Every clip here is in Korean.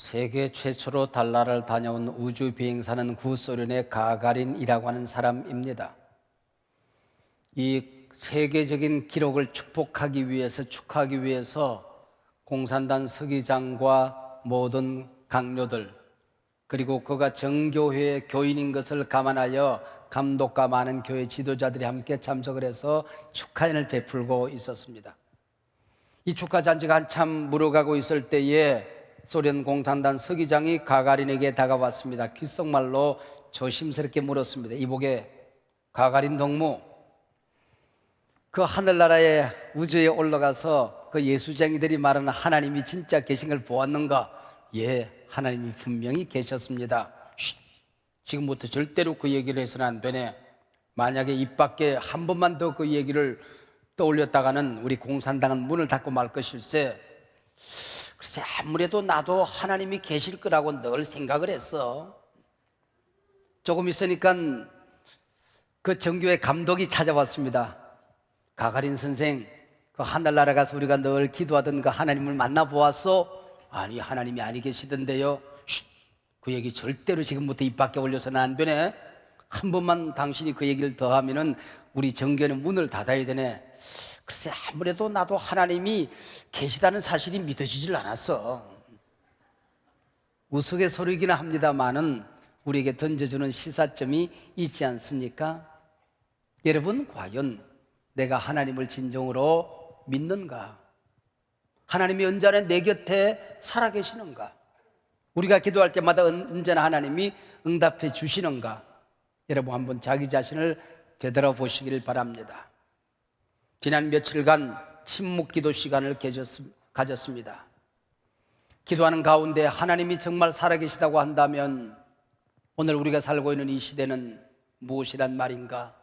세계 최초로 달나라를 다녀온 우주 비행사는 구소련의 가가린이라고 하는 사람입니다. 이 세계적인 기록을 축하하기 위해서 공산당 서기장과 모든 강요들, 그리고 그가 정교회의 교인인 것을 감안하여 감독과 많은 교회 지도자들이 함께 참석을 해서 축하연을 베풀고 있었습니다. 이 축하 잔치가 한참 물어가고 있을 때에 소련 공산당 서기장이 가가린에게 다가왔습니다. 귓속말로 조심스럽게 물었습니다. 이보게 가가린 동무, 그 하늘나라의 우주에 올라가서 그 예수쟁이들이 말하는 하나님이 진짜 계신 걸 보았는가? 예, 하나님이 분명히 계셨습니다. 쉿, 지금부터 절대로 그 얘기를 해서는 안 되네. 만약에 입 밖에 한 번만 더 그 얘기를 떠올렸다가는 우리 공산당은 문을 닫고 말 것일세. 글쎄, 아무래도 나도 하나님이 계실 거라고 늘 생각을 했어. 조금 있으니까 그 정교회 감독이 찾아왔습니다. 가가린 선생, 그 하늘나라 가서 우리가 늘 기도하던 그 하나님을 만나보았어? 아니, 하나님이 아니 계시던데요. 쉿, 그 얘기 절대로 지금부터 입 밖에 올려서는 안 되네. 한 번만 당신이 그 얘기를 더 하면은 우리 정교회는 문을 닫아야 되네. 글쎄, 아무래도 나도 하나님이 계시다는 사실이 믿어지질 않았어. 우스갯소리이기는 합니다만은 우리에게 던져주는 시사점이 있지 않습니까? 여러분, 과연 내가 하나님을 진정으로 믿는가? 하나님이 언제나 내 곁에 살아계시는가? 우리가 기도할 때마다 언제나 하나님이 응답해 주시는가? 여러분, 한번 자기 자신을 되돌아보시길 바랍니다. 지난 며칠간 침묵 기도 시간을 가졌습니다. 기도하는 가운데 하나님이 정말 살아계시다고 한다면 오늘 우리가 살고 있는 이 시대는 무엇이란 말인가?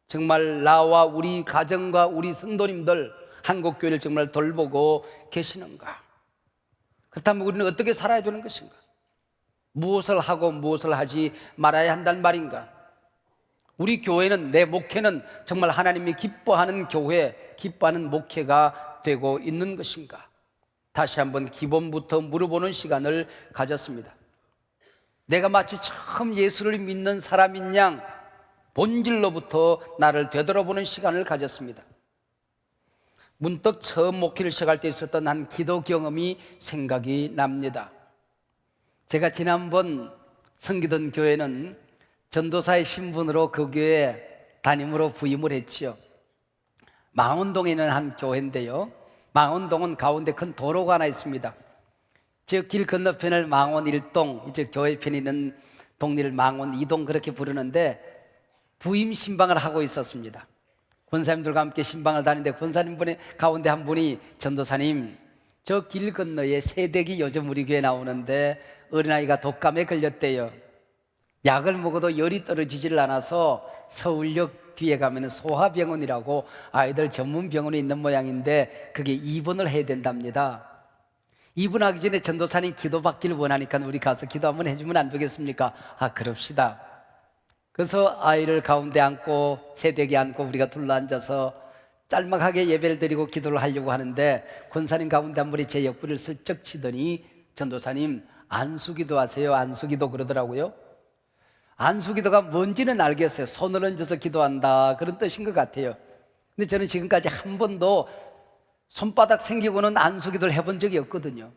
정말 나와 우리 가정과 우리 성도님들, 한국교회를 정말 돌보고 계시는가? 그렇다면 우리는 어떻게 살아야 되는 것인가? 무엇을 하고 무엇을 하지 말아야 한단 말인가? 우리 교회는, 내 목회는 정말 하나님이 기뻐하는 교회, 기뻐하는 목회가 되고 있는 것인가? 다시 한번 기본부터 물어보는 시간을 가졌습니다. 내가 마치 처음 예수를 믿는 사람인 양 본질로부터 나를 되돌아보는 시간을 가졌습니다. 문득 처음 목회를 시작할 때 있었던 한 기도 경험이 생각이 납니다. 제가 지난번 섬기던 교회는 전도사의 신분으로 그 교회에 담임으로 부임을 했지요. 망원동에 있는 한 교회인데요, 망원동은 가운데 큰 도로가 하나 있습니다. 저 길 건너편을 망원 1동, 이제 교회 편에 있는 동네를 망원 2동 그렇게 부르는데 부임 신방을 하고 있었습니다. 권사님들과 함께 신방을 다니는데 권사님 분의 가운데 한 분이, 전도사님, 저 길 건너에 새댁이 요즘 우리 교회에 나오는데 어린아이가 독감에 걸렸대요. 약을 먹어도 열이 떨어지질 않아서 서울역 뒤에 가면 소아병원이라고 아이들 전문 병원이 있는 모양인데 그게 입원을 해야 된답니다. 입원하기 전에 전도사님 기도받기를 원하니까 우리 가서 기도 한번 해주면 안 되겠습니까? 아, 그럽시다. 그래서 아이를 가운데 안고 새댁에 안고 우리가 둘러앉아서 짤막하게 예배를 드리고 기도를 하려고 하는데 권사님 가운데 한 분이 제 옆구리를 슬쩍 치더니, 전도사님, 안수기도 하세요. 안수기도 그러더라고요. 안수기도가 뭔지는 알겠어요. 손을 얹어서 기도한다, 그런 뜻인 것 같아요. 근데 저는 지금까지 한 번도 손바닥 생기고는 안수기도를 해본 적이 없거든요.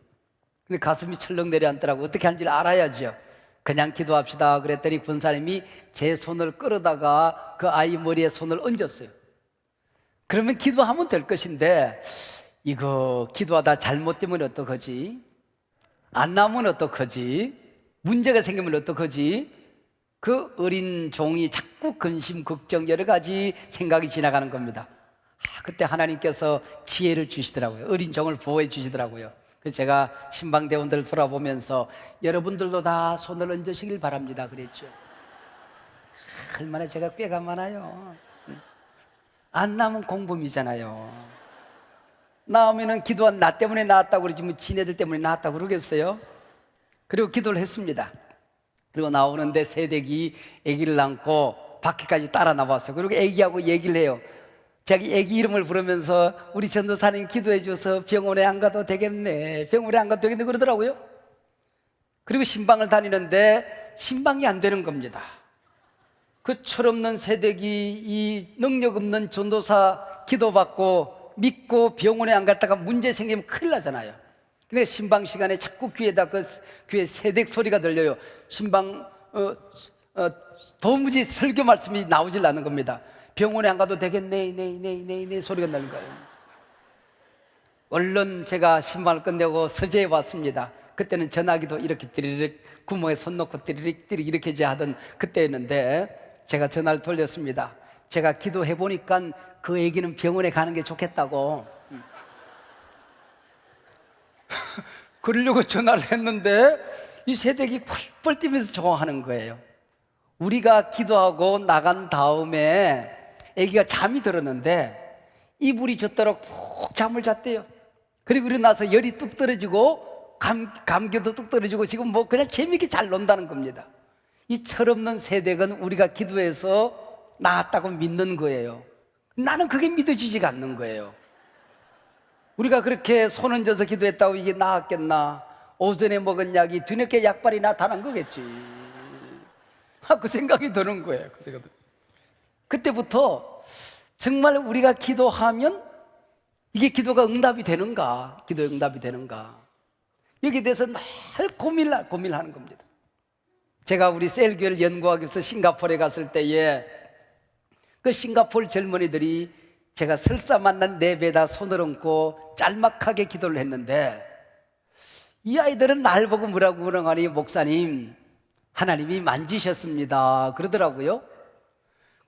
근데 가슴이 철렁 내려앉더라고요. 어떻게 하는지를 알아야죠. 그냥 기도합시다 그랬더니 권사님이 제 손을 끌어다가 그 아이 머리에 손을 얹었어요. 그러면 기도하면 될 것인데, 이거 기도하다 잘못되면 어떡하지? 안 나오면 어떡하지? 문제가 생기면 어떡하지? 그 어린 종이 자꾸 근심, 걱정, 여러 가지 생각이 지나가는 겁니다. 그때 하나님께서 지혜를 주시더라고요. 어린 종을 보호해 주시더라고요. 그래서 제가 신방대원들을 돌아보면서 여러분들도 다 손을 얹으시길 바랍니다 그랬죠. 얼마나 제가 꾀가 많아요. 안 나오면 공범이잖아요. 나오면은 기도한 나 때문에 나왔다고 그러지 뭐 지네들 때문에 나왔다고 그러겠어요? 그리고 기도를 했습니다. 그리고 나오는데 새댁이 아기를 안고 밖에까지 따라 나왔어요. 그리고 아기하고 얘기를 해요. 자기 아기 이름을 부르면서 우리 전도사님 기도해 줘서 병원에 안 가도 되겠네, 병원에 안 가도 되겠네 그러더라고요. 그리고 신방을 다니는데 신방이 안 되는 겁니다. 그 철없는 새댁이 이 능력 없는 전도사 기도받고 믿고 병원에 안 갔다가 문제 생기면 큰일 나잖아요. 근데 신방 시간에 자꾸 귀에다 그 귀에 새댁 소리가 들려요. 신방 도무지 설교 말씀이 나오질 않는 겁니다. 병원에 안 가도 되겠네, 네 소리가 나는 거예요. 얼른 제가 신방을 끝내고 서재에 왔습니다. 그때는 전화기도 이렇게 띠리릭 구멍에 손 넣고 띠리릭 이렇게 이제 하던 그때였는데 제가 전화를 돌렸습니다. 제가 기도해 보니까 그 애기는 병원에 가는 게 좋겠다고 그러려고 전화를 했는데 이 새댁이 펄펄 뛰면서 좋아하는 거예요. 우리가 기도하고 나간 다음에 애기가 잠이 들었는데 이불이 젖도록 푹 잠을 잤대요. 그리고 일어나서 열이 뚝 떨어지고 감기도 뚝 떨어지고 지금 뭐 그냥 재미있게 잘 논다는 겁니다. 이 철없는 새댁은 우리가 기도해서 나았다고 믿는 거예요. 나는 그게 믿어지지가 않는 거예요. 우리가 그렇게 손 얹어서 기도했다고 이게 나았겠나? 오전에 먹은 약이 뒤늦게 약발이 나타난 거겠지. 그 생각이 드는 거예요. 그때부터 정말 우리가 기도하면 이게 기도가 응답이 되는가? 기도의 응답이 되는가? 여기에 대해서 늘 고민하는 겁니다. 제가 우리 셀교회를 연구하기 위해서 싱가포르에 갔을 때에 그 싱가포르 젊은이들이 제가 설사 만난 내배에다 손을 얹고 짤막하게 기도를 했는데 이 아이들은 날 보고 뭐라고 그러니 목사님 하나님이 만지셨습니다 그러더라고요.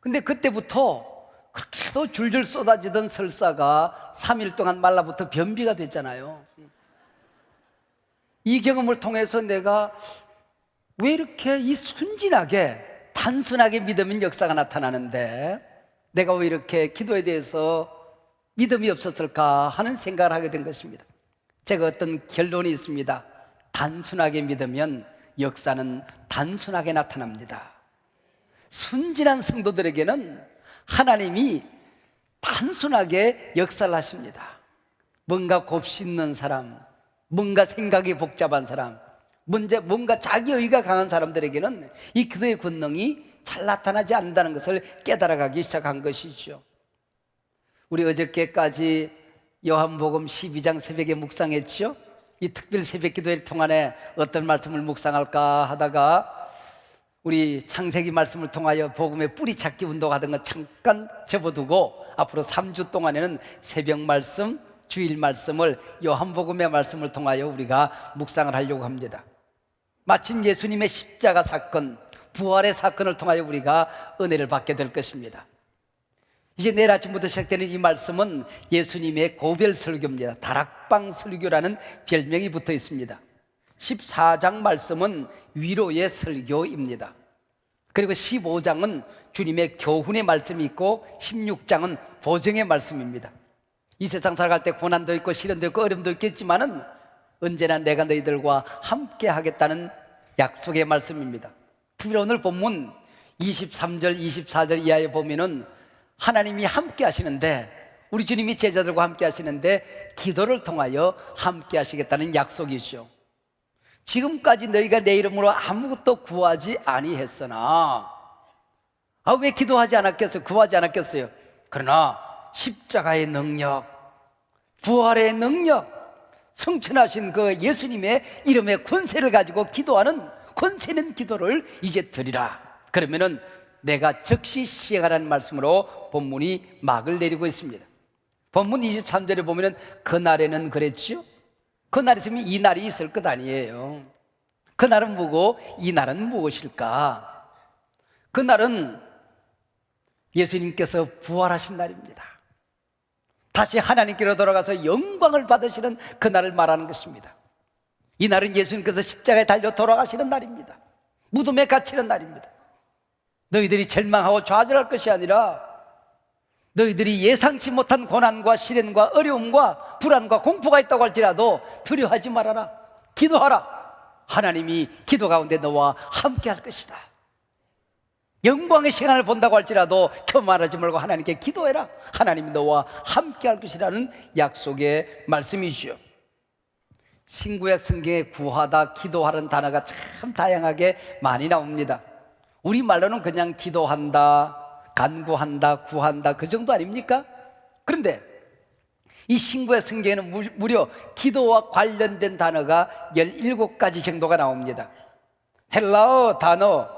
근데 그때부터 그렇게도 줄줄 쏟아지던 설사가 3일 동안 말라붙어 변비가 됐잖아요. 이 경험을 통해서 내가 왜 이렇게 이 순진하게 단순하게 믿으면 역사가 나타나는데 내가 왜 이렇게 기도에 대해서 믿음이 없었을까 하는 생각을 하게 된 것입니다. 제가 어떤 결론이 있습니다. 단순하게 믿으면 역사는 단순하게 나타납니다. 순진한 성도들에게는 하나님이 단순하게 역사를 하십니다. 뭔가 곱씹는 사람, 뭔가 생각이 복잡한 사람, 뭔가 자기의가 강한 사람들에게는 이 기도의 권능이 잘 나타나지 않는다는 것을 깨달아가기 시작한 것이죠. 우리 어저께까지 요한복음 12장 새벽에 묵상했죠. 이 특별 새벽 기도회 동안에 어떤 말씀을 묵상할까 하다가 우리 창세기 말씀을 통하여 복음의 뿌리 찾기 운동하던 거 잠깐 접어두고 앞으로 3주 동안에는 새벽 말씀, 주일 말씀을 요한복음의 말씀을 통하여 우리가 묵상을 하려고 합니다. 마침 예수님의 십자가 사건, 부활의 사건을 통하여 우리가 은혜를 받게 될 것입니다. 이제 내일 아침부터 시작되는 이 말씀은 예수님의 고별 설교입니다. 다락방 설교라는 별명이 붙어 있습니다. 14장 말씀은 위로의 설교입니다. 그리고 15장은 주님의 교훈의 말씀이 있고 16장은 보증의 말씀입니다. 이 세상 살아갈 때 고난도 있고 시련도 있고 어려움도 있겠지만은 언제나 내가 너희들과 함께 하겠다는 약속의 말씀입니다. 특히 오늘 본문 23절, 24절 이하에 보면은 하나님이 함께 하시는데 우리 주님이 제자들과 함께 하시는데 기도를 통하여 함께 하시겠다는 약속이죠. 지금까지 너희가 내 이름으로 아무것도 구하지 아니했으나 왜 기도하지 않았겠어요? 구하지 않았겠어요? 그러나 십자가의 능력, 부활의 능력, 성천하신 그 예수님의 이름의 권세를 가지고 기도하는 권세 있는 기도를 이제 드리라. 그러면은 내가 즉시 시행하라는 말씀으로 본문이 막을 내리고 있습니다. 본문 23절에 보면은 그날에는 그랬지요. 그날이 있으면 이 날이 있을 것 아니에요. 그날은 뭐고 이 날은 무엇일까? 그날은 예수님께서 부활하신 날입니다. 다시 하나님께로 돌아가서 영광을 받으시는 그날을 말하는 것입니다. 이 날은 예수님께서 십자가에 달려 돌아가시는 날입니다. 무덤에 갇히는 날입니다. 너희들이 절망하고 좌절할 것이 아니라 너희들이 예상치 못한 고난과 시련과 어려움과 불안과 공포가 있다고 할지라도 두려워하지 말아라. 기도하라. 하나님이 기도 가운데 너와 함께 할 것이다. 영광의 시간을 본다고 할지라도 교만하지 말고 하나님께 기도해라. 하나님이 너와 함께 할 것이라는 약속의 말씀이죠. 신구약 성경에 구하다, 기도하는 단어가 참 다양하게 많이 나옵니다. 우리말로는 그냥 기도한다, 간구한다, 구한다 그 정도 아닙니까? 그런데 이 신구약 성경에는 무려 기도와 관련된 단어가 17가지 정도가 나옵니다. 헬라어 단어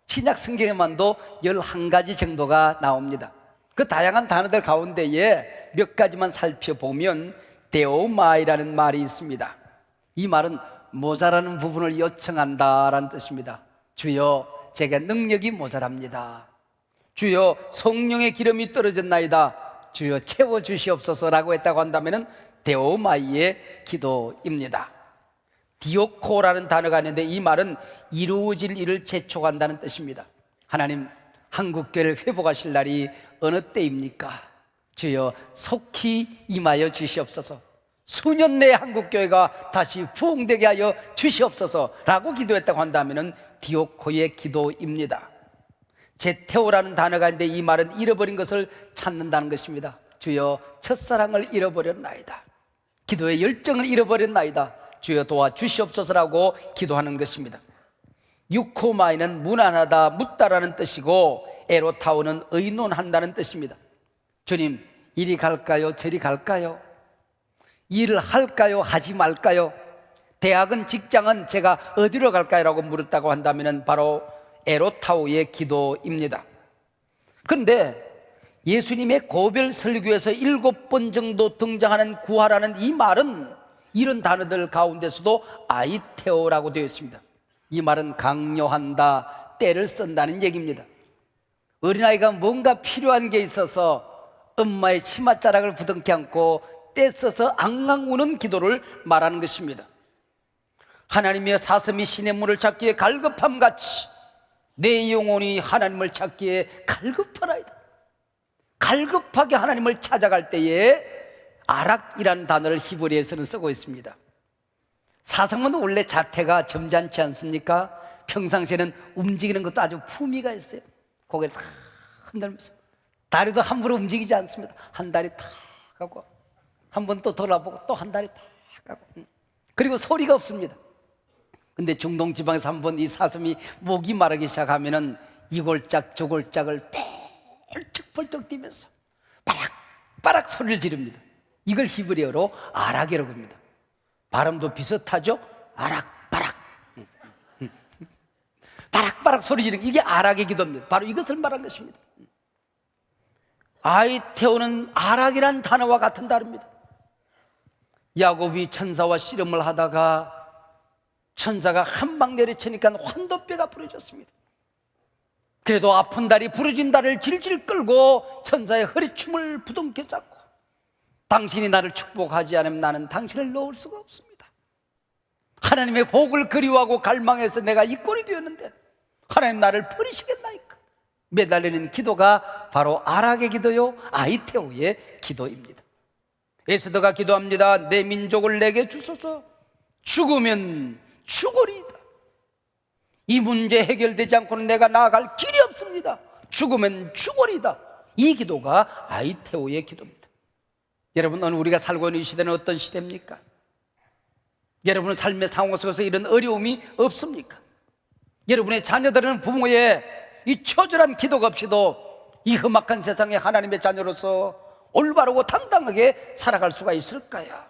신약 성경에만도 11가지 정도가 나옵니다. 그 다양한 단어들 가운데에 몇 가지만 살펴보면 데오마이라는 말이 있습니다. 이 말은 모자라는 부분을 요청한다라는 뜻입니다. 주여, 제가 능력이 모자랍니다. 주여, 성령의 기름이 떨어졌나이다. 주여, 채워주시옵소서라고 했다고 한다면 데오마이의 기도입니다. 디오코라는 단어가 있는데 이 말은 이루어질 일을 재촉한다는 뜻입니다. 하나님, 한국교회를 회복하실 날이 어느 때입니까? 주여, 속히 임하여 주시옵소서. 수년 내에 한국교회가 다시 부흥되게 하여 주시옵소서라고 기도했다고 한다면 디오코의 기도입니다. 제테오라는 단어가 있는데 이 말은 잃어버린 것을 찾는다는 것입니다. 주여, 첫사랑을 잃어버렸나이다. 기도의 열정을 잃어버렸나이다. 주여, 도와주시옵소서라고 기도하는 것입니다. 유코마이는 무난하다, 묻다라는 뜻이고 에로타오는 의논한다는 뜻입니다. 주님, 이리 갈까요? 저리 갈까요? 일을 할까요? 하지 말까요? 대학은, 직장은 제가 어디로 갈까요? 라고 물었다고 한다면 바로 에로타오의 기도입니다. 그런데 예수님의 고별 설교에서 7번 정도 등장하는 구하라는 이 말은 이런 단어들 가운데서도 아이테오라고 되어 있습니다. 이 말은 강요한다, 때를 쓴다는 얘기입니다. 어린아이가 뭔가 필요한 게 있어서 엄마의 치맛자락을 부둥켜 안고 떼써서 앙앙 우는 기도를 말하는 것입니다. 하나님의 사슴이 시냇물을 찾기에 갈급함같이 내 영혼이 하나님을 찾기에 갈급하나이다. 갈급하게 하나님을 찾아갈 때에 아락이라는 단어를 히브리에서는 쓰고 있습니다. 사슴은 원래 자태가 점잖지 않습니까? 평상시에는 움직이는 것도 아주 품위가 있어요. 고개를 탁 흔들면서 다리도 함부로 움직이지 않습니다. 한 다리 탁 하고 한 번 또 돌아보고 또 한 다리 탁 하고, 그리고 소리가 없습니다. 근데 중동 지방에서 한번 이 사슴이 목이 마르기 시작하면은 이 골짝 저 골짝을 펄쩍펄쩍 뛰면서 바락바락 소리를 지릅니다. 이걸 히브리어로 아락이라고 합니다. 발음도 비슷하죠? 아락바락, 바락바락 소리 지르기, 이게 아락의 기도입니다. 바로 이것을 말한 것입니다. 아이테오는 아락이란 단어와 같은 단어입니다. 야곱이 천사와 씨름을 하다가 천사가 한 방 내리치니까 환도뼈가 부러졌습니다. 그래도 아픈 다리, 부러진 다리를 질질 끌고 천사의 허리춤을 부둥켜 잡고, 당신이 나를 축복하지 않으면 나는 당신을 놓을 수가 없습니다. 하나님의 복을 그리워하고 갈망해서 내가 이 꼴이 되었는데 하나님 나를 버리시겠나이까? 매달리는 기도가 바로 아락의 기도요, 아이테오의 기도입니다. 에스더가 기도합니다. 내 민족을 내게 주소서. 죽으면 죽으리이다. 이 문제 해결되지 않고는 내가 나아갈 길이 없습니다. 죽으면 죽으리이다. 이 기도가 아이테오의 기도입니다. 여러분, 오늘 우리가 살고 있는 이 시대는 어떤 시대입니까? 여러분의 삶의 상황 속에서 이런 어려움이 없습니까? 여러분의 자녀들은 부모의 이 처절한 기도가 없이도 이 험악한 세상에 하나님의 자녀로서 올바르고 당당하게 살아갈 수가 있을까요?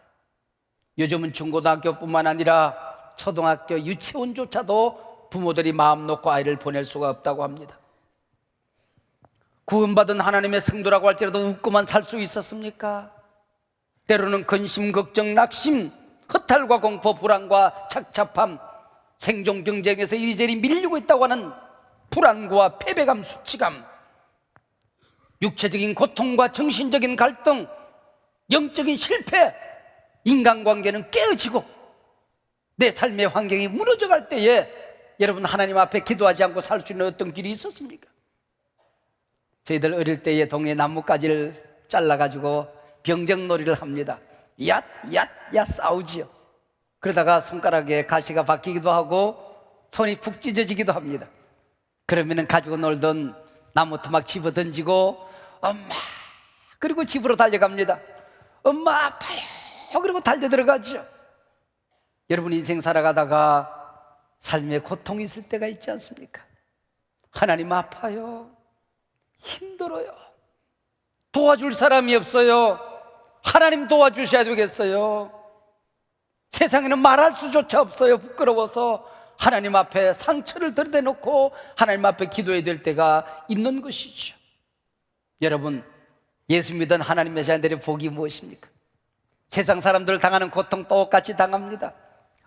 요즘은 중고등학교뿐만 아니라 초등학교, 유치원조차도 부모들이 마음 놓고 아이를 보낼 수가 없다고 합니다. 구원받은 하나님의 성도라고 할지라도 웃고만 살 수 있었습니까? 때로는 근심, 걱정, 낙심, 허탈과 공포, 불안과 착잡함, 생존 경쟁에서 이리저리 밀리고 있다고 하는 불안과 패배감, 수치감, 육체적인 고통과 정신적인 갈등, 영적인 실패, 인간관계는 깨어지고 내 삶의 환경이 무너져 갈 때에 여러분, 하나님 앞에 기도하지 않고 살 수 있는 어떤 길이 있었습니까? 저희들 어릴 때에 동네 나뭇가지를 잘라가지고 병정놀이를 합니다. 얏 싸우지요. 그러다가 손가락에 가시가 박히기도 하고 손이 푹 찢어지기도 합니다. 그러면은 가지고 놀던 나무 토막 집어 던지고 엄마, 그리고 집으로 달려갑니다. 엄마 아파요. 그리고 달려 들어가죠. 여러분 인생 살아가다가 삶에 고통이 있을 때가 있지 않습니까? 하나님 아파요. 힘들어요. 도와줄 사람이 없어요. 하나님 도와주셔야 되겠어요. 세상에는 말할 수조차 없어요. 부끄러워서 하나님 앞에 상처를 드러내놓고 하나님 앞에 기도해야 될 때가 있는 것이죠. 여러분, 예수 믿은 하나님의 자녀들의 복이 무엇입니까? 세상 사람들 당하는 고통 똑같이 당합니다.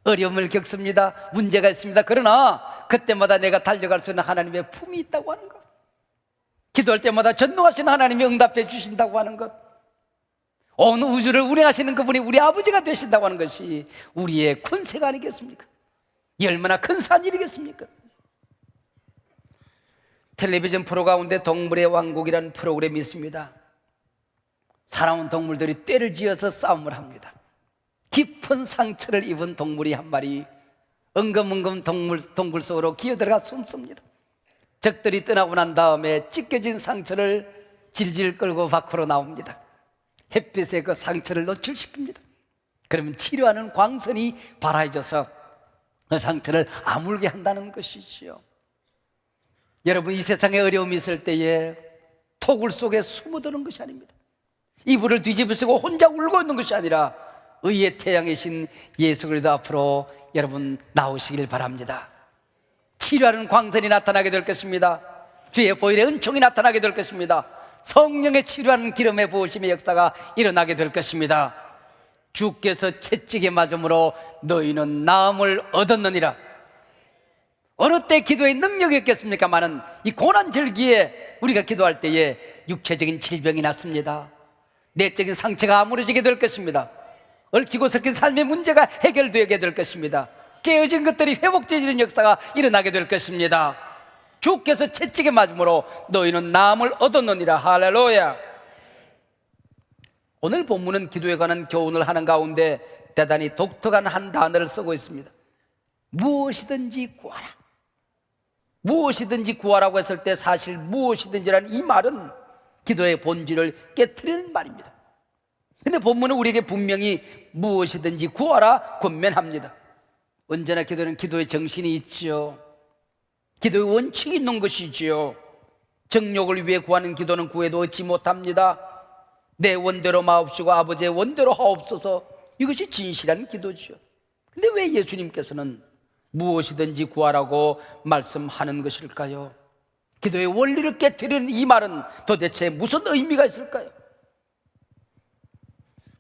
어려움을 겪습니다. 문제가 있습니다. 그러나 그때마다 내가 달려갈 수 있는 하나님의 품이 있다고 하는 것, 기도할 때마다 전능하신 하나님이 응답해 주신다고 하는 것, 온 우주를 운행하시는 그분이 우리 아버지가 되신다고 하는 것이 우리의 권세가 아니겠습니까? 이 얼마나 큰 산일이겠습니까? 텔레비전 프로 가운데 동물의 왕국이라는 프로그램이 있습니다. 살아온 동물들이 떼를 지어서 싸움을 합니다. 깊은 상처를 입은 동물이 한 마리 엉금엉금 동굴 속으로 기어들어가 숨습니다. 적들이 떠나고 난 다음에 찢겨진 상처를 질질 끌고 밖으로 나옵니다. 햇빛에 그 상처를 노출시킵니다. 그러면 치료하는 광선이 발하여져서 그 상처를 아물게 한다는 것이지요. 여러분, 이 세상에 어려움이 있을 때에 토굴 속에 숨어드는 것이 아닙니다. 이불을 뒤집으시고 혼자 울고 있는 것이 아니라 의의 태양이신 예수 그리스도 앞으로 여러분 나오시길 바랍니다. 치료하는 광선이 나타나게 될 것입니다. 주의 보혈의 은총이 나타나게 될 것입니다. 성령의 치료하는 기름의 부으심의 역사가 일어나게 될 것입니다. 주께서 채찍에 맞음으로 너희는 나음을 얻었느니라. 어느 때 기도의 능력이 있겠습니까마는 이 고난절기에 우리가 기도할 때에 육체적인 질병이 났습니다. 내적인 상처가 아물어지게 될 것입니다. 얽히고 섞인 삶의 문제가 해결되게 될 것입니다. 깨어진 것들이 회복되는 역사가 일어나게 될 것입니다. 주께서 채찍에 맞음으로 너희는 나음을 얻었느니라. 할렐루야. 오늘 본문은 기도에 관한 교훈을 하는 가운데 대단히 독특한 한 단어를 쓰고 있습니다. 무엇이든지 구하라. 무엇이든지 구하라고 했을 때 사실 무엇이든지라는 이 말은 기도의 본질을 깨트리는 말입니다. 근데 본문은 우리에게 분명히 무엇이든지 구하라 권면합니다. 언제나 기도는 기도의 정신이 있지요. 기도의 원칙이 있는 것이지요. 정욕을 위해 구하는 기도는 구해도 얻지 못합니다. 내 원대로 마옵시고 아버지의 원대로 하옵소서. 이것이 진실한 기도지요. 근데 왜 예수님께서는 무엇이든지 구하라고 말씀하는 것일까요? 기도의 원리를 깨트리는 이 말은 도대체 무슨 의미가 있을까요?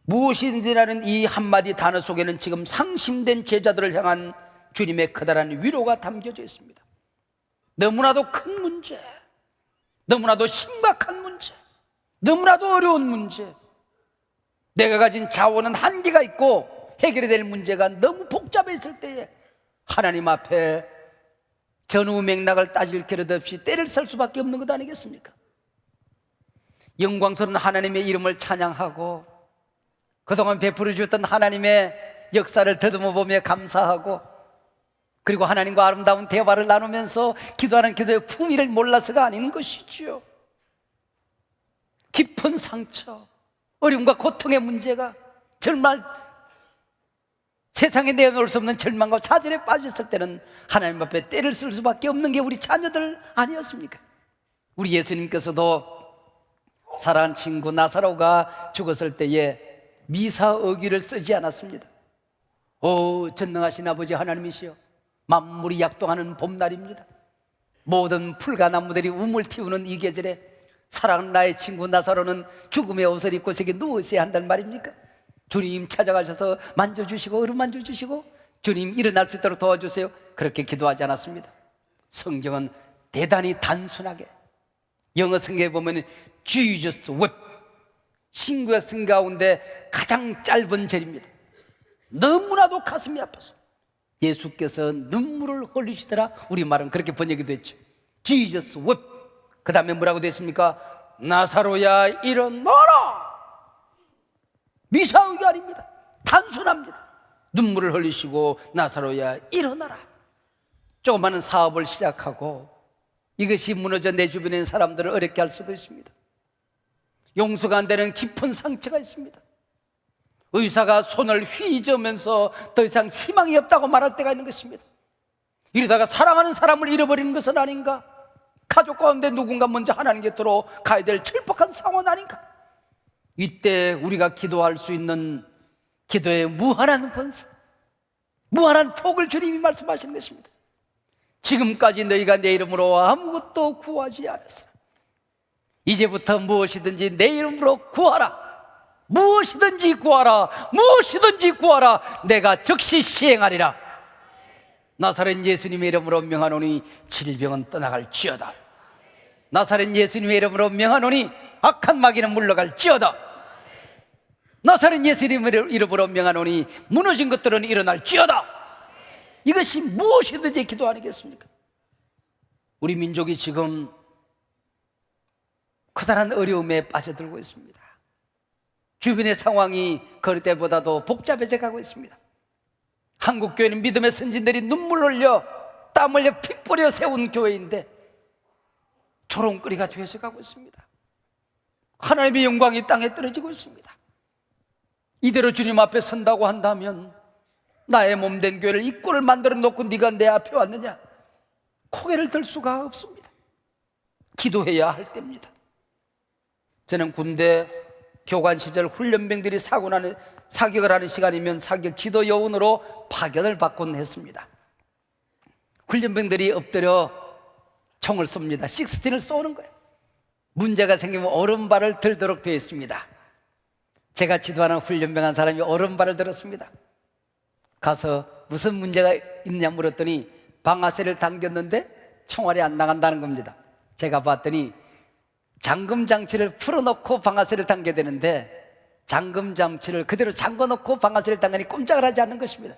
무엇이든지라는 이 한마디 단어 속에는 지금 상심된 제자들을 향한 주님의 커다란 위로가 담겨져 있습니다. 너무나도 큰 문제, 너무나도 심각한 문제, 너무나도 어려운 문제, 내가 가진 자원은 한계가 있고 해결해야 될 문제가 너무 복잡했을 때에 하나님 앞에 전후 맥락을 따질 겨를도 없이 때를 쓸 수밖에 없는 것 아니겠습니까? 영광스러운 하나님의 이름을 찬양하고 그동안 베풀어 주셨던 하나님의 역사를 더듬어 보며 감사하고, 그리고 하나님과 아름다운 대화를 나누면서 기도하는 기도의 품위를 몰라서가 아닌 것이지요. 깊은 상처, 어려움과 고통의 문제가 정말 세상에 내어놓을 수 없는 절망과 좌절에 빠졌을 때는 하나님 앞에 때를 쓸 수밖에 없는 게 우리 자녀들 아니었습니까? 우리 예수님께서도 사랑하는 친구 나사로가 죽었을 때에 미사어기를 쓰지 않았습니다. 오 전능하신 아버지 하나님이시여, 만물이 약동하는 봄날입니다. 모든 풀과 나무들이 우물 틔우는 이 계절에 사랑하는 나의 친구 나사로는 죽음의 옷을 입고 저기 누워 있어야 한단 말입니까? 주님 찾아가셔서 만져주시고 어루만져 주시고 주님 일어날 수 있도록 도와주세요. 그렇게 기도하지 않았습니다. 성경은 대단히 단순하게, 영어 성경에 보면 Jesus wept, 신구약 성경 가운데 가장 짧은 절입니다. 너무나도 가슴이 아파서 예수께서 눈물을 흘리시더라. 우리말은 그렇게 번역이 됐죠. Jesus wept. 그 다음에 뭐라고 되어 있습니까? 나사로야 일어나라. 미사의가 아닙니다. 단순합니다. 눈물을 흘리시고 나사로야 일어나라. 조그마한 사업을 시작하고 이것이 무너져 내 주변에 있는 사람들을 어렵게 할 수도 있습니다. 용서가 안 되는 깊은 상처가 있습니다. 의사가 손을 휘저으면서 더 이상 희망이 없다고 말할 때가 있는 것입니다. 이러다가 사랑하는 사람을 잃어버리는 것은 아닌가? 가족 가운데 누군가 먼저 하나님 곁으로 가야 될 절박한 상황 아닌가? 이때 우리가 기도할 수 있는 기도의 무한한 권세, 무한한 폭을 주님이 말씀하시는 것입니다. 지금까지 너희가 내 이름으로 아무것도 구하지 않았으나 이제부터 무엇이든지 내 이름으로 구하라. 무엇이든지 구하라. 무엇이든지 구하라. 내가 즉시 시행하리라. 나사렛 예수님의 이름으로 명하노니 질병은 떠나갈지어다. 나사렛 예수님의 이름으로 명하노니 악한 마귀는 물러갈지어다. 나사렛 예수님의 이름으로 명하노니 무너진 것들은 일어날지어다. 이것이 무엇이든지 기도 아니겠습니까? 우리 민족이 지금 커다란 어려움에 빠져들고 있습니다. 주변의 상황이 그 때보다도 복잡해져 가고 있습니다. 한국 교회는 믿음의 선진들이 눈물 흘려 땀 흘려 피 뿌려 세운 교회인데 조롱거리가 되어서 가고 있습니다. 하나님의 영광이 땅에 떨어지고 있습니다. 이대로 주님 앞에 선다고 한다면 나의 몸 된 교회를 이 꼴을 만들어 놓고 네가 내 앞에 왔느냐? 고개를 들 수가 없습니다. 기도해야 할 때입니다. 저는 군대 교관 시절 훈련병들이 사격을 하는 시간이면 사격 지도 요원으로 파견을 받곤 했습니다. 훈련병들이 엎드려 총을 쏩니다. 16을 쏘는 거예요. 문제가 생기면 오른발을 들도록 되어 있습니다. 제가 지도하는 훈련병 한 사람이 오른발을 들었습니다. 가서 무슨 문제가 있냐 물었더니 방아쇠를 당겼는데 총알이 안 나간다는 겁니다. 제가 봤더니 잠금 장치를 풀어놓고 방아쇠를 당겨야 되는데 잠금 장치를 그대로 잠궈놓고 방아쇠를 당기니 꼼짝을 하지 않는 것입니다.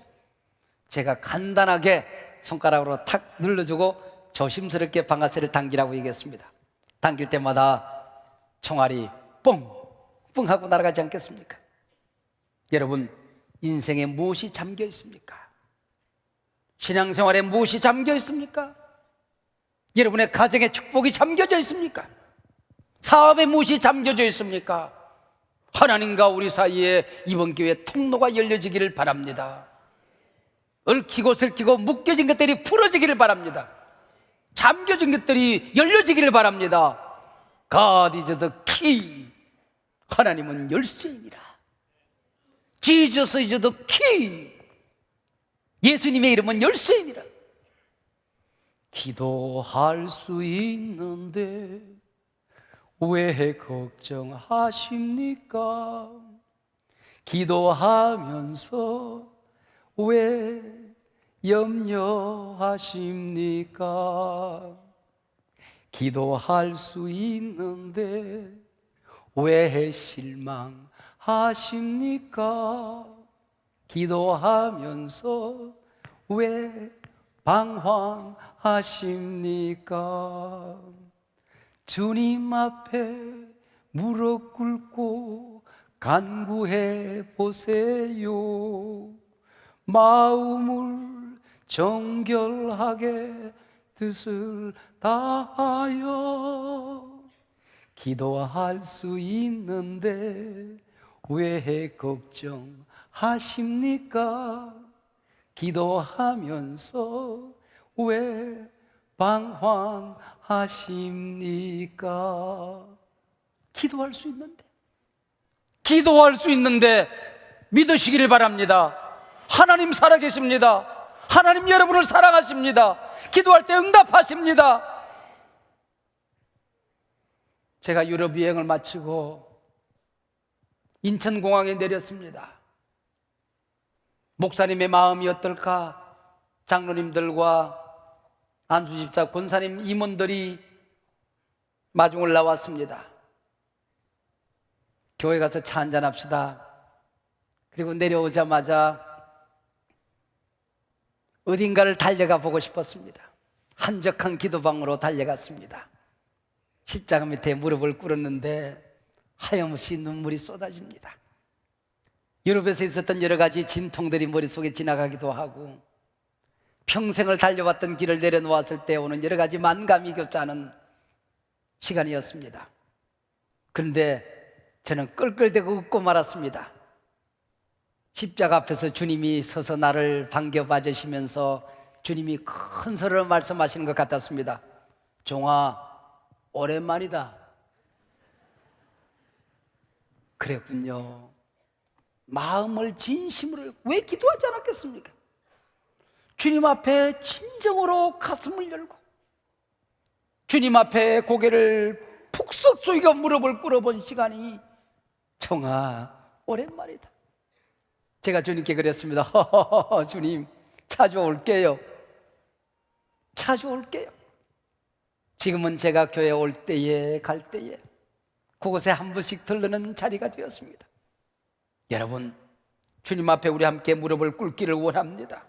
제가 간단하게 손가락으로 탁 눌러주고 조심스럽게 방아쇠를 당기라고 얘기했습니다. 당길 때마다 총알이 뽕! 뽕 하고 날아가지 않겠습니까? 여러분, 인생에 무엇이 잠겨 있습니까? 신앙생활에 무엇이 잠겨 있습니까? 여러분의 가정에 축복이 잠겨져 있습니까? 사업에 무엇이 잠겨져 있습니까? 하나님과 우리 사이에 이번 기회에 통로가 열려지기를 바랍니다. 얽히고 설키고 묶여진 것들이 풀어지기를 바랍니다. 잠겨진 것들이 열려지기를 바랍니다. God is the key. 하나님은 열쇠이니라. Jesus is the key. 예수님의 이름은 열쇠이니라. 기도할 수 있는데 왜 걱정하십니까? 기도하면서 왜 염려하십니까? 기도할 수 있는데 왜 실망하십니까? 기도하면서 왜 방황하십니까? 주님 앞에 무릎 꿇고 간구해 보세요. 마음을 정결하게 뜻을 다하여 기도할 수 있는데 왜 걱정하십니까? 기도하면서 왜 방황하십니까? 기도할 수 있는데 믿으시기를 바랍니다. 하나님 살아계십니다. 하나님 여러분을 사랑하십니다. 기도할 때 응답하십니다. 제가 유럽 여행을 마치고 인천공항에 내렸습니다. 목사님의 마음이 어떨까? 장로님들과 안수집사, 권사님, 임원들이 마중을 나왔습니다. 교회 가서 차 한잔 합시다. 그리고 내려오자마자 어딘가를 달려가 보고 싶었습니다. 한적한 기도방으로 달려갔습니다. 십자가 밑에 무릎을 꿇었는데 하염없이 눈물이 쏟아집니다. 유럽에서 있었던 여러 가지 진통들이 머릿속에 지나가기도 하고 평생을 달려왔던 길을 내려놓았을 때 오는 여러 가지 만감이 교차하는 시간이었습니다. 그런데 저는 껄껄대고 웃고 말았습니다. 십자가 앞에서 주님이 서서 나를 반겨봐 주시면서 주님이 큰 소리로 말씀하시는 것 같았습니다. 종아, 오랜만이다. 그랬군요. 마음을 진심으로 왜 기도하지 않았겠습니까? 주님 앞에 진정으로 가슴을 열고 주님 앞에 고개를 푹석 숙이고 무릎을 꿇어본 시간이 종아, 오랜만이다. 제가 주님께 그랬습니다. 주님, 자주 올게요. 자주 올게요. 지금은 제가 교회 올 때에 갈 때에 그곳에 한 번씩 들르는 자리가 되었습니다. 여러분, 주님 앞에 우리 함께 무릎을 꿇기를 원합니다.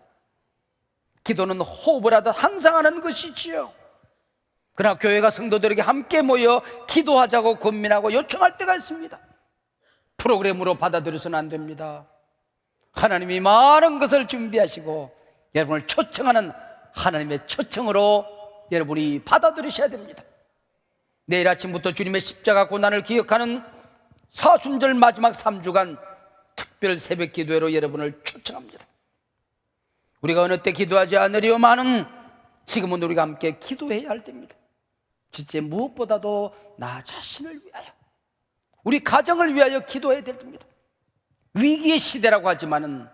기도는 호흡을 하듯 항상 하는 것이지요. 그러나 교회가 성도들에게 함께 모여 기도하자고 고민하고 요청할 때가 있습니다. 프로그램으로 받아들여서는 안 됩니다. 하나님이 많은 것을 준비하시고 여러분을 초청하는 하나님의 초청으로 여러분이 받아들이셔야 됩니다. 내일 아침부터 주님의 십자가 고난을 기억하는 사순절 마지막 3주간 특별 새벽 기도회로 여러분을 초청합니다. 우리가 어느 때 기도하지 않으려마는 지금은 우리가 함께 기도해야 할 때입니다. 진짜 무엇보다도 나 자신을 위하여, 우리 가정을 위하여 기도해야 될 때입니다. 위기의 시대라고 하지만은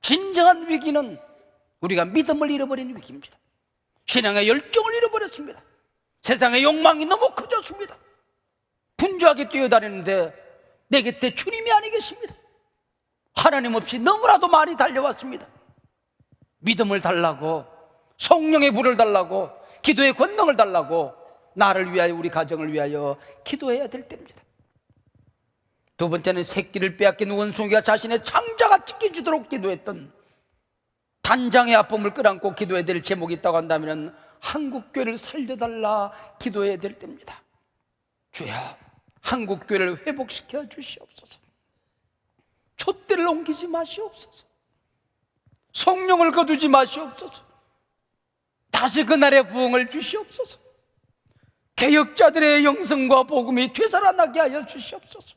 진정한 위기는 우리가 믿음을 잃어버린 위기입니다. 신앙의 열정을 잃어버렸습니다. 세상의 욕망이 너무 커졌습니다. 분주하게 뛰어다니는데 내 곁에 주님이 아니 계십니다. 하나님 없이 너무나도 많이 달려왔습니다. 믿음을 달라고, 성령의 불을 달라고, 기도의 권능을 달라고 나를 위하여, 우리 가정을 위하여 기도해야 될 때입니다. 두 번째는 새끼를 빼앗긴 원숭이가 자신의 창자가 찢겨지도록 기도했던 단장의 아픔을 끌안고 기도해야 될 제목이 있다고 한다면 한국교회를 살려달라 기도해야 될 때입니다. 주여, 한국교회를 회복시켜 주시옵소서. 촛대를 옮기지 마시옵소서. 성령을 거두지 마시옵소서. 다시 그날의 부흥을 주시옵소서. 개혁자들의 영성과 복음이 되살아나게 하여 주시옵소서.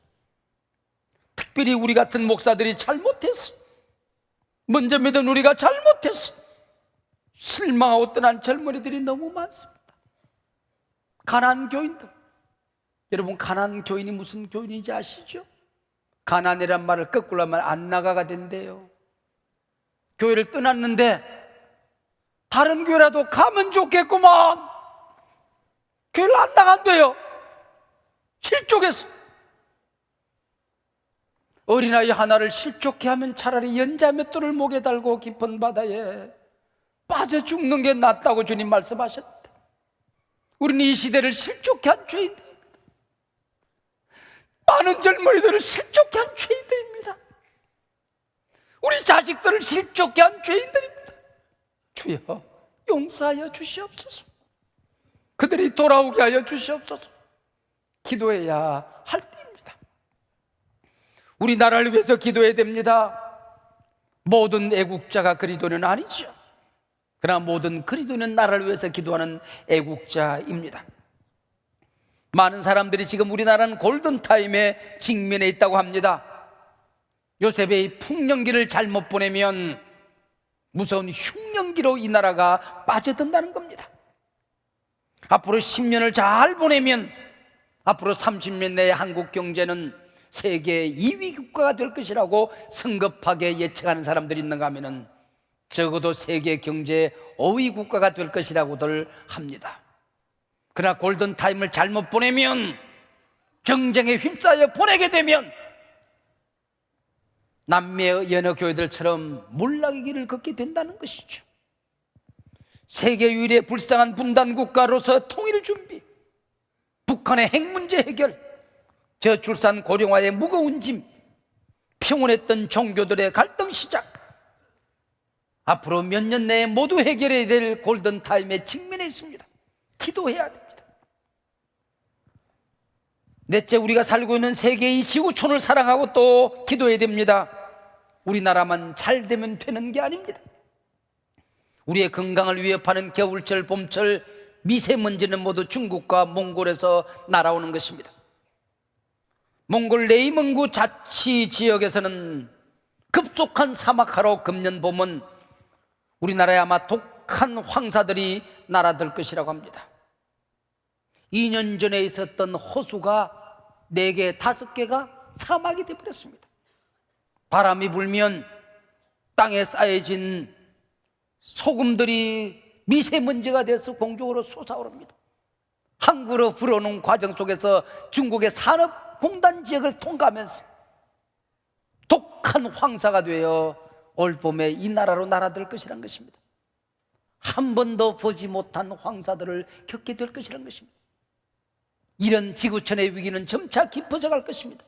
특별히 우리 같은 목사들이 잘못했어. 먼저 믿은 우리가 잘못했어. 실망하고 떠난 젊은이들이 너무 많습니다. 가난한 교인들, 여러분, 가난한 교인이 무슨 교인인지 아시죠? 가난이란 말을 거꾸로 하면 안 나가가 된대요. 교회를 떠났는데 다른 교회라도 가면 좋겠구만. 교회를 안 나간대요. 실족해서. 어린아이 하나를 실족해 하면 차라리 연자 맷돌을 목에 달고 깊은 바다에 빠져 죽는 게 낫다고 주님 말씀하셨다. 우리는 이 시대를 실족해 한 죄인들입니다. 많은 젊은이들을 실족해 한 죄인들입니다. 우리 자식들을 실족해 한 죄인들입니다. 주여, 용서하여 주시옵소서. 그들이 돌아오게 하여 주시옵소서. 기도해야 할 때입니다. 우리나라를 위해서 기도해야 됩니다. 모든 애국자가 그리스도는 아니죠. 그러나 모든 그리스도는 나라를 위해서 기도하는 애국자입니다. 많은 사람들이 지금 우리나라는 골든타임에 직면해 있다고 합니다. 요셉의 풍년기를 잘못 보내면 무서운 흉년기로 이 나라가 빠져든다는 겁니다. 앞으로 10년을 잘 보내면 앞으로 30년 내에 한국 경제는 세계 2위 국가가 될 것이라고 성급하게 예측하는 사람들이 있는가 하면은 적어도 세계 경제 5위 국가가 될 것이라고들 합니다. 그러나 골든타임을 잘못 보내면, 정쟁에 휩싸여 보내게 되면 남미의 여러 교회들처럼 몰락의 길을 걷게 된다는 것이죠. 세계 유일의 불쌍한 분단 국가로서 통일 준비, 북한의 핵 문제 해결, 저출산 고령화의 무거운 짐, 평온했던 종교들의 갈등 시작, 앞으로 몇 년 내에 모두 해결해야 될 골든타임에 직면해 있습니다. 기도해야 됩니다. 넷째, 우리가 살고 있는 세계의 지구촌을 사랑하고 또 기도해야 됩니다. 우리나라만 잘 되면 되는 게 아닙니다. 우리의 건강을 위협하는 겨울철, 봄철 미세먼지는 모두 중국과 몽골에서 날아오는 것입니다. 몽골 네이멍구 자치 지역에서는 급속한 사막화로 금년 봄은 우리나라에 아마 독한 황사들이 날아들 것이라고 합니다. 2년 전에 있었던 호수가 4개, 5개가 사막이 되어버렸습니다. 바람이 불면 땅에 쌓여진 소금들이 미세먼지가 돼서 공중으로 솟아오릅니다. 항구로 불어오는 과정 속에서 중국의 산업공단 지역을 통과하면서 독한 황사가 되어 올 봄에 이 나라로 날아들 것이란 것입니다. 한 번도 보지 못한 황사들을 겪게 될 것이란 것입니다. 이런 지구촌의 위기는 점차 깊어져 갈 것입니다.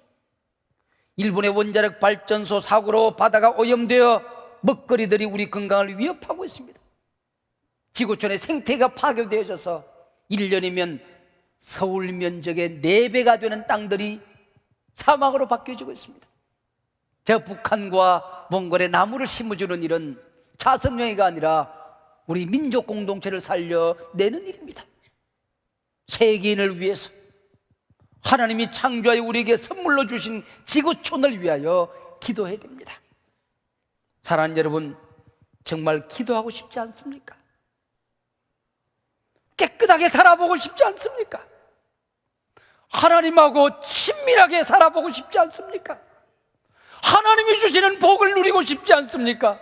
일본의 원자력 발전소 사고로 바다가 오염되어 먹거리들이 우리 건강을 위협하고 있습니다. 지구촌의 생태가 파괴되어져서 1년이면 서울 면적의 4배가 되는 땅들이 사막으로 바뀌어지고 있습니다. 저 북한과 몽골에 나무를 심어주는 일은 자선명예가 아니라 우리 민족 공동체를 살려내는 일입니다. 세계인을 위해서 하나님이 창조하여 우리에게 선물로 주신 지구촌을 위하여 기도해야 됩니다. 사랑하는 여러분, 정말 기도하고 싶지 않습니까? 깨끗하게 살아보고 싶지 않습니까? 하나님하고 친밀하게 살아보고 싶지 않습니까? 하나님이 주시는 복을 누리고 싶지 않습니까?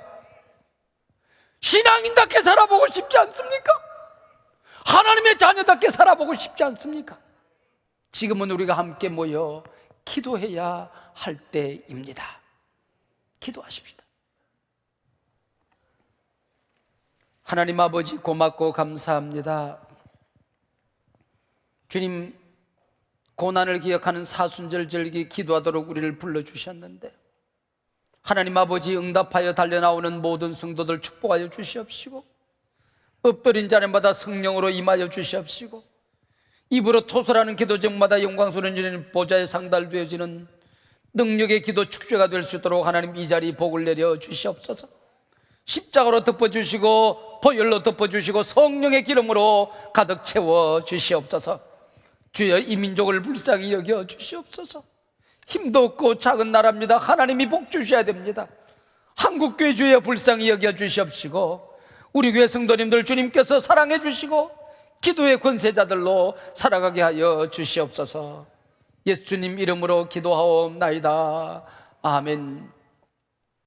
신앙인답게 살아보고 싶지 않습니까? 하나님의 자녀답게 살아보고 싶지 않습니까? 지금은 우리가 함께 모여 기도해야 할 때입니다. 기도하십시다. 하나님 아버지, 고맙고 감사합니다. 주님, 고난을 기억하는 사순절 절기 기도하도록 우리를 불러주셨는데 하나님 아버지, 응답하여 달려나오는 모든 성도들 축복하여 주시옵시고 엎드린 자리마다 성령으로 임하여 주시옵시고 입으로 토설하는 기도 제목마다 영광스러운 주님 보좌에 상달되어지는 능력의 기도 축제가 될 수 있도록 하나님 이 자리 복을 내려 주시옵소서. 십자가로 덮어주시고 보혈로 덮어주시고 성령의 기름으로 가득 채워 주시옵소서. 주여, 이 민족을 불쌍히 여겨 주시옵소서. 힘도 없고 작은 나라입니다. 하나님이 복 주셔야 됩니다. 한국교회 주여 불쌍히 여겨 주시옵시고 우리 교회 성도님들 주님께서 사랑해 주시고 기도의 권세자들로 살아가게 하여 주시옵소서. 예수님 이름으로 기도하옵나이다. 아멘.